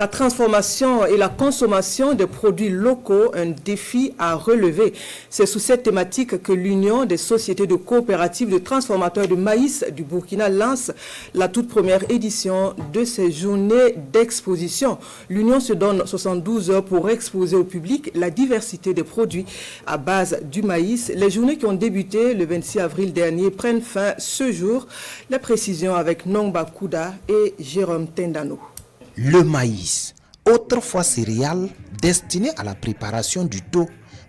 La transformation et la consommation de produits locaux, un défi à relever. C'est sous cette thématique que l'Union des sociétés de coopératives de transformateurs de maïs du Burkina lance la toute première édition de ces journées d'exposition. L'Union se donne 72 heures pour exposer au public la diversité des produits à base du maïs. Les journées qui ont débuté le 26 avril dernier prennent fin ce jour. Les précisions avec Nongba Kouda et Jérôme Tendano. Le maïs, autrefois céréale destinée à la préparation du thon,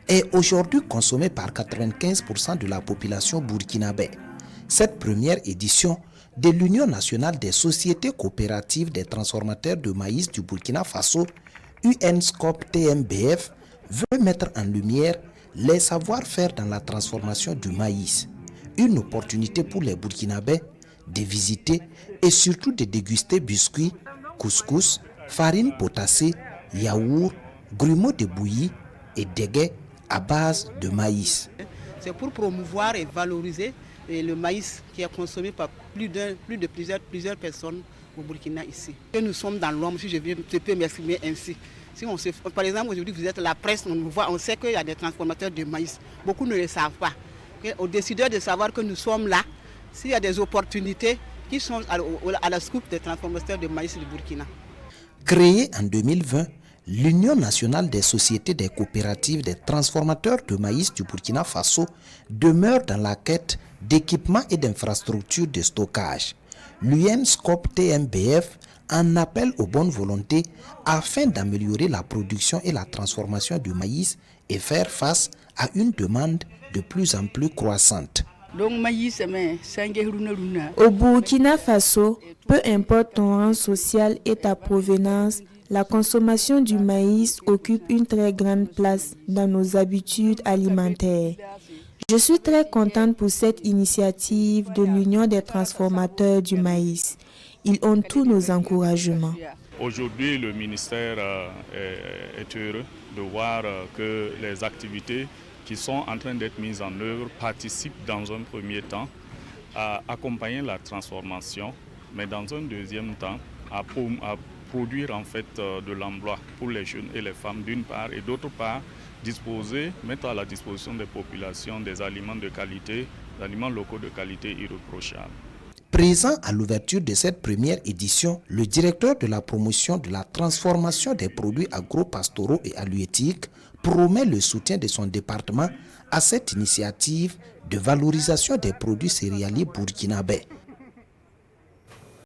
est aujourd'hui consommé par 95% de la population burkinabé. Cette première édition de l'Union nationale des sociétés coopératives des transformateurs de maïs du Burkina Faso, UNSCOP TMBF, veut mettre en lumière les savoir-faire dans la transformation du maïs. Une opportunité pour les Burkinabés de visiter et surtout de déguster biscuits, couscous, farine potassée, yaourt, grumeaux de bouillie et déguets à base de maïs. C'est pour promouvoir et valoriser le maïs qui est consommé par plusieurs personnes au Burkina ici. Nous sommes dans l'ombre, si je peux m'exprimer ainsi. Si on par exemple, aujourd'hui, vous êtes la presse, on nous voit, on sait qu'il y a des transformateurs de maïs. Beaucoup ne le savent pas. Aux décideurs de savoir que nous sommes là, s'il y a des opportunités qui sont à la scoop des transformateurs de maïs du Burkina. Créée en 2020, l'Union nationale des sociétés des coopératives des transformateurs de maïs du Burkina Faso demeure dans la quête d'équipements et d'infrastructures de stockage. L'UNSCOP TMBF en appelle aux bonnes volontés afin d'améliorer la production et la transformation du maïs et faire face à une demande de plus en plus croissante. Au Burkina Faso, peu importe ton rang social et ta provenance, la consommation du maïs occupe une très grande place dans nos habitudes alimentaires. Je suis très contente pour cette initiative de l'Union des transformateurs du maïs. Ils ont tous nos encouragements. Aujourd'hui, le ministère est heureux de voir que les activités qui sont en train d'être mises en œuvre participent dans un premier temps à accompagner la transformation, mais dans un deuxième temps à produire en fait de l'emploi pour les jeunes et les femmes d'une part, et d'autre part mettre à la disposition des populations des aliments de qualité, des aliments locaux de qualité irréprochables. Présent à l'ouverture de cette première édition, le directeur de la promotion de la transformation des produits agro-pastoraux et halieutiques promet le soutien de son département à cette initiative de valorisation des produits céréaliers burkinabés.